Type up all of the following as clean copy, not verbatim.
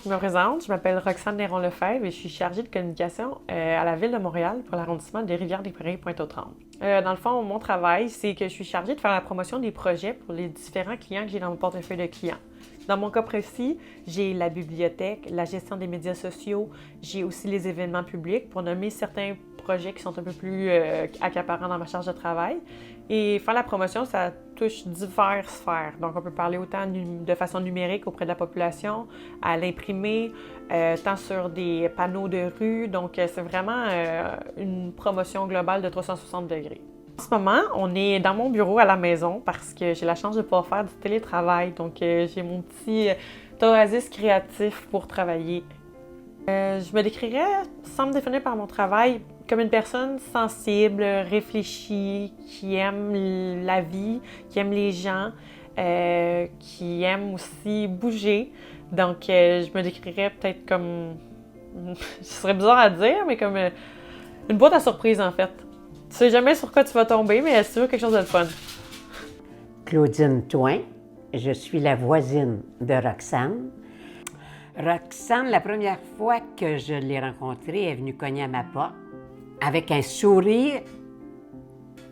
je me présente, je m'appelle Roxane Néron-Lefebvre et je suis chargée de communication à la Ville de Montréal pour l'arrondissement des Rivières-des-Prairies-Pointe-aux-Trembles. Dans le fond, mon travail, c'est que je suis chargée de faire la promotion des projets pour les différents clients que j'ai dans mon portefeuille de clients. Dans mon cas précis, j'ai la bibliothèque, la gestion des médias sociaux, j'ai aussi les événements publics pour nommer certains projets qui sont un peu plus accaparants dans ma charge de travail. Et faire la promotion, ça touche diverses sphères. Donc, on peut parler autant de façon numérique auprès de la population, à l'imprimer, tant sur des panneaux de rue. Donc, c'est vraiment une promotion globale de 360 degrés. En ce moment, on est dans mon bureau à la maison parce que j'ai la chance de pouvoir faire du télétravail. Donc, j'ai mon petit oasis créatif pour travailler. Je me décrirais, sans me définir par mon travail, comme une personne sensible, réfléchie, qui aime la vie, qui aime les gens, qui aime aussi bouger. Donc, je me décrirais peut-être comme, ce serait bizarre à dire, mais comme une boîte à surprise en fait. Tu sais jamais sur quoi tu vas tomber, mais c'est toujours quelque chose de fun. Claudine Toin, je suis la voisine de Roxane. Roxane, la première fois que je l'ai rencontrée, elle est venue cogner à ma porte avec un sourire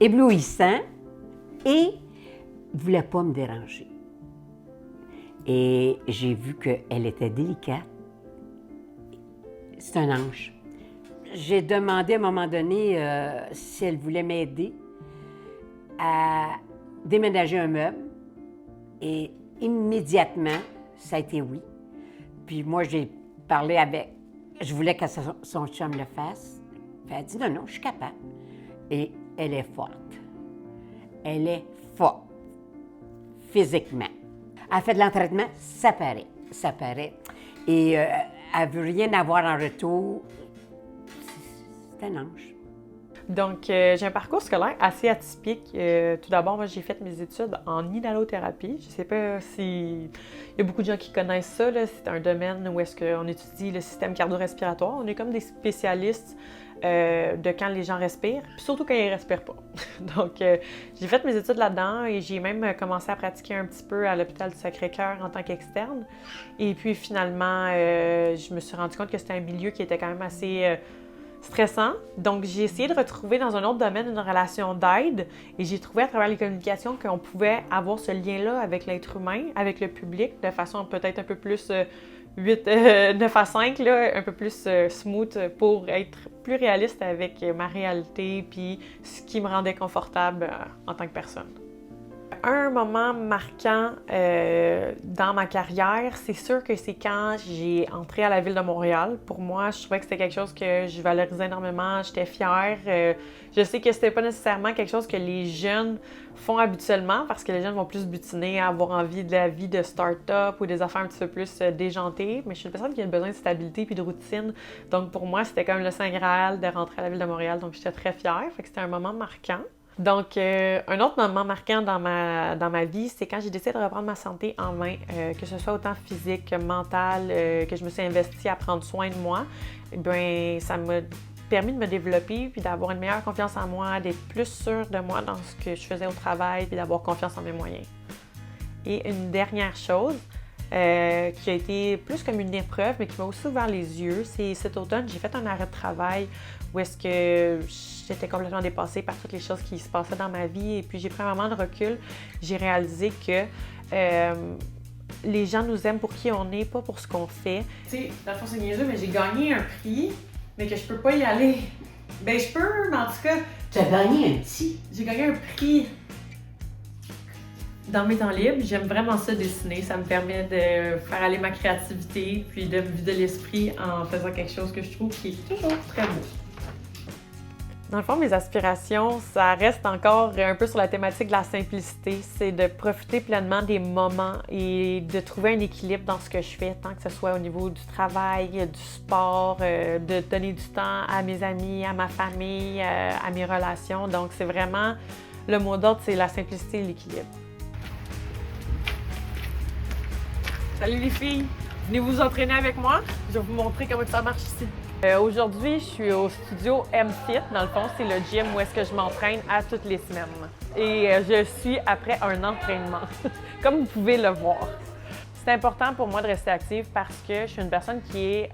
éblouissant et ne voulait pas me déranger. Et j'ai vu qu'elle était délicate. C'est un ange. J'ai demandé à un moment donné si elle voulait m'aider à déménager un meuble et immédiatement, ça a été oui. Puis moi, j'ai parlé avec... Je voulais que son chum le fasse. Elle a dit non, non, je suis capable. Et elle est forte. Elle est forte, physiquement. Elle fait de l'entraînement, ça paraît. Ça paraît. Et elle ne veut rien avoir en retour. C'est un ange. Donc, j'ai un parcours scolaire assez atypique. Tout d'abord, moi, j'ai fait mes études en inhalothérapie. Je ne sais pas si... Il y a beaucoup de gens qui connaissent ça. C'est un domaine où est-ce qu'on étudie le système cardio-respiratoire. On est comme des spécialistes de quand les gens respirent, puis surtout quand ils ne respirent pas. Donc, j'ai fait mes études là-dedans et j'ai même commencé à pratiquer un petit peu à l'hôpital du Sacré-Cœur en tant qu'externe. Et puis, finalement, je me suis rendu compte que c'était un milieu qui était quand même assez... stressant. Donc, j'ai essayé de retrouver dans un autre domaine une relation d'aide et j'ai trouvé à travers les communications qu'on pouvait avoir ce lien-là avec l'être humain, avec le public, de façon peut-être un peu plus 9 à 5, là, un peu plus smooth pour être plus réaliste avec ma réalité puis ce qui me rendait confortable en tant que personne. Un moment marquant dans ma carrière, c'est sûr que c'est quand j'ai entré à la Ville de Montréal. Pour moi, je trouvais que c'était quelque chose que je valorisais énormément, j'étais fière. Je sais que c'était pas nécessairement quelque chose que les jeunes font habituellement parce que les jeunes vont plus butiner à avoir envie de la vie de start-up ou des affaires un petit peu plus déjantées. Mais je suis une personne qui a besoin de stabilité puis de routine. Donc pour moi, c'était comme le Saint Graal de rentrer à la Ville de Montréal. Donc j'étais très fière. Fait que c'était un moment marquant. Donc, un autre moment marquant dans ma vie, c'est quand j'ai décidé de reprendre ma santé en main, que ce soit autant physique que mentale, que je me suis investie à prendre soin de moi. Eh bien, ça m'a permis de me développer puis d'avoir une meilleure confiance en moi, d'être plus sûre de moi dans ce que je faisais au travail puis d'avoir confiance en mes moyens. Et une dernière chose, qui a été plus comme une épreuve, mais qui m'a aussi ouvert les yeux. C'est cet automne, j'ai fait un arrêt de travail où est-ce que j'étais complètement dépassée par toutes les choses qui se passaient dans ma vie. Et puis, j'ai pris un moment de recul. J'ai réalisé que les gens nous aiment pour qui on est, pas pour ce qu'on fait. Tu sais, dans le fond, c'est niaiseux, mais j'ai gagné un prix, mais que je peux pas y aller. Ben, je peux, mais en tout cas... Tu as gagné un petit? J'ai gagné un prix dans mes temps libres. J'aime vraiment ça, dessiner. Ça me permet de faire aller ma créativité puis de me vider l'esprit en faisant quelque chose que je trouve qui est toujours très beau. Dans le fond, mes aspirations, ça reste encore un peu sur la thématique de la simplicité. C'est de profiter pleinement des moments et de trouver un équilibre dans ce que je fais, tant que ce soit au niveau du travail, du sport, de donner du temps à mes amis, à ma famille, à mes relations. Donc, c'est vraiment, le mot d'ordre, c'est la simplicité et l'équilibre. Salut les filles! Venez vous entraîner avec moi. Je vais vous montrer comment ça marche ici. Aujourd'hui, je suis au studio M-Fit. Dans le fond, c'est le gym où est-ce que je m'entraîne à toutes les semaines. Et je suis après un entraînement, comme vous pouvez le voir. C'est important pour moi de rester active parce que je suis une personne qui est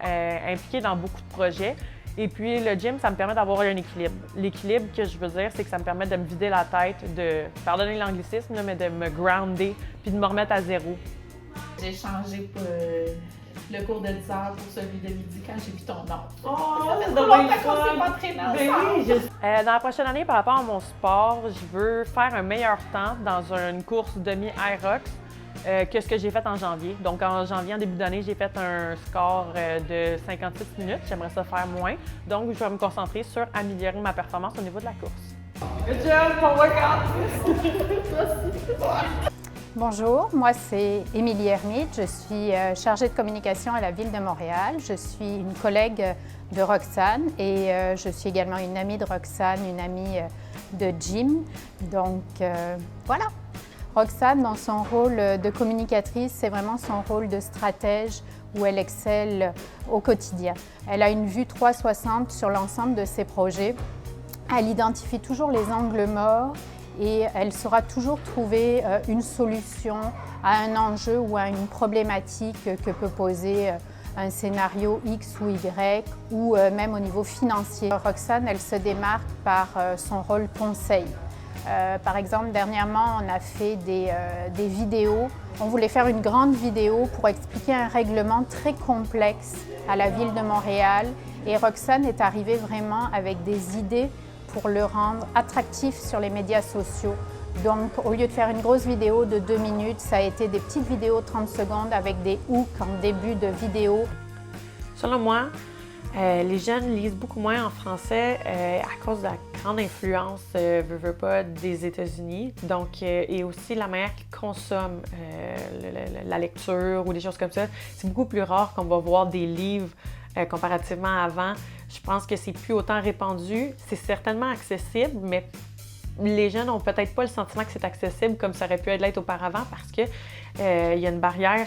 impliquée dans beaucoup de projets. Et puis le gym, ça me permet d'avoir un équilibre. L'équilibre que je veux dire, c'est que ça me permet de me vider la tête, de, pardonnez l'anglicisme, mais de me grounder puis de me remettre à zéro. J'ai changé pour le cours de 10 heures pour celui de midi quand j'ai vu ton nom. Oh, ça fait trop longtemps qu'on s'est pas entraîné ensemble. Dans la prochaine année, par rapport à mon sport, je veux faire un meilleur temps dans une course demi-Irox que ce que j'ai fait en janvier. Donc en janvier, en début d'année, j'ai fait un score de 56 minutes. J'aimerais ça faire moins. Donc je vais me concentrer sur améliorer ma performance au niveau de la course. Good job, bon workout! Bonjour, moi c'est Émilie Hermite, je suis chargée de communication à la Ville de Montréal. Je suis une collègue de Roxane et je suis également une amie de Roxane, une amie de Jim. Donc voilà. Roxane, dans son rôle de communicatrice, c'est vraiment son rôle de stratège où elle excelle au quotidien. Elle a une vue 360 sur l'ensemble de ses projets. Elle identifie toujours les angles morts et elle saura toujours trouver une solution à un enjeu ou à une problématique que peut poser un scénario X ou Y ou même au niveau financier. Roxane, elle se démarque par son rôle conseil. Par exemple, dernièrement, on a fait des vidéos. On voulait faire une grande vidéo pour expliquer un règlement très complexe à la Ville de Montréal. Et Roxane est arrivée vraiment avec des idées pour le rendre attractif sur les médias sociaux. Donc, au lieu de faire une grosse vidéo de 2 minutes, ça a été des petites vidéos de 30 secondes avec des hooks en début de vidéo. Selon moi, les jeunes lisent beaucoup moins en français à cause de la grande influence, veux pas, des États-Unis. Donc, et aussi la manière qu'ils consomment la lecture ou des choses comme ça. C'est beaucoup plus rare qu'on va voir des livres comparativement à avant. Je pense que c'est plus autant répandu. C'est certainement accessible, mais les jeunes n'ont peut-être pas le sentiment que c'est accessible comme ça aurait pu l'être auparavant parce que il y a une barrière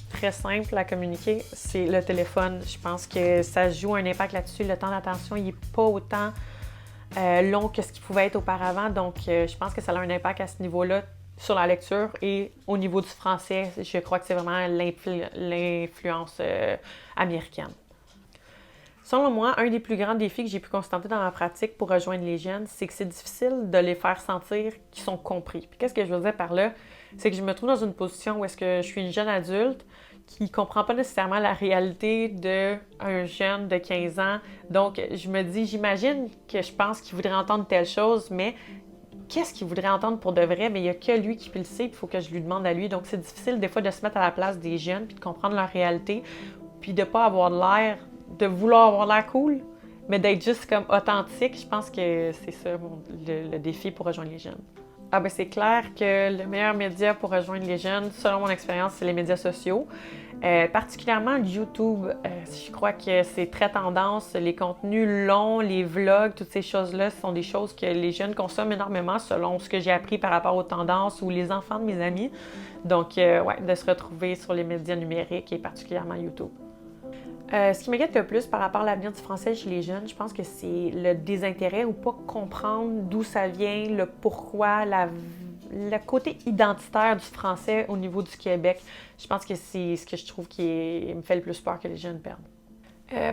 très simple à communiquer, c'est le téléphone. Je pense que ça joue un impact là-dessus. Le temps d'attention, il n'est pas autant long que ce qu'il pouvait être auparavant. Donc, je pense que ça a un impact à ce niveau-là sur la lecture et au niveau du français, je crois que c'est vraiment l'influence américaine. Selon moi, un des plus grands défis que j'ai pu constater dans ma pratique pour rejoindre les jeunes, c'est que c'est difficile de les faire sentir qu'ils sont compris. Puis qu'est-ce que je veux dire par là? C'est que je me trouve dans une position où est-ce que je suis une jeune adulte qui ne comprend pas nécessairement la réalité d'un jeune de 15 ans. Donc, je me dis, j'imagine que je pense qu'il voudrait entendre telle chose, mais qu'est-ce qu'il voudrait entendre pour de vrai? Mais il n'y a que lui qui peut le sait, il faut que je lui demande à lui. Donc, c'est difficile des fois de se mettre à la place des jeunes puis de comprendre leur réalité, puis de ne pas avoir l'air de vouloir avoir l'air cool, mais d'être juste comme authentique. Je pense que c'est ça le défi pour rejoindre les jeunes. Ah ben c'est clair que le meilleur média pour rejoindre les jeunes, selon mon expérience, c'est les médias sociaux. Particulièrement YouTube, je crois que c'est très tendance. Les contenus longs, les vlogs, toutes ces choses-là, ce sont des choses que les jeunes consomment énormément selon ce que j'ai appris par rapport aux tendances ou les enfants de mes amis. Donc, ouais, de se retrouver sur les médias numériques et particulièrement YouTube. Ce qui m'inquiète le plus par rapport à l'avenir du français chez les jeunes, je pense que c'est le désintérêt ou pas comprendre d'où ça vient, le pourquoi, le côté identitaire du français au niveau du Québec. Je pense que c'est ce que je trouve qui me fait le plus peur que les jeunes perdent.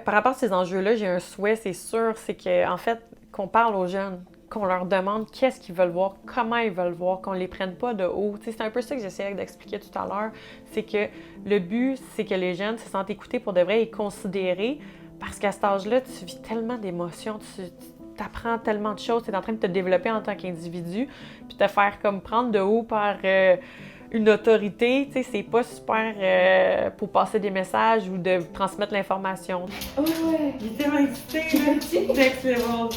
Par rapport à ces enjeux-là, j'ai un souhait, c'est sûr, c'est qu'en fait, qu'on parle aux jeunes, qu'on leur demande qu'est-ce qu'ils veulent voir, comment ils veulent voir, qu'on les prenne pas de haut. C'est un peu ça que j'essayais d'expliquer tout à l'heure. C'est que le but, c'est que les jeunes se sentent écoutés pour de vrai et considérés parce qu'à cet âge-là, tu vis tellement d'émotions, tu apprends tellement de choses, tu es en train de te développer en tant qu'individu, puis te faire comme prendre de haut par une autorité, tu sais, c'est pas super pour passer des messages ou de transmettre l'information. Oh ouais, il était tellement excité, là. Next level.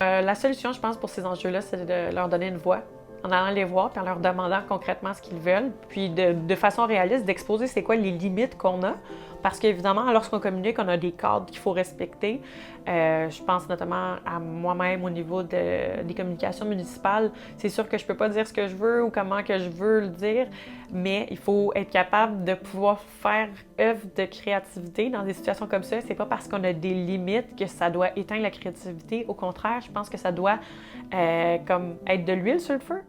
La solution, je pense, pour ces enjeux-là, c'est de leur donner une voix en allant les voir puis en leur demandant concrètement ce qu'ils veulent, puis de façon réaliste, d'exposer c'est quoi les limites qu'on a. Parce qu'évidemment, lorsqu'on communique, on a des cadres qu'il faut respecter. Je pense notamment à moi-même au niveau des communications municipales. C'est sûr que je ne peux pas dire ce que je veux ou comment que je veux le dire, mais il faut être capable de pouvoir faire œuvre de créativité dans des situations comme ça. C'est pas parce qu'on a des limites que ça doit éteindre la créativité. Au contraire, je pense que ça doit comme être de l'huile sur le feu.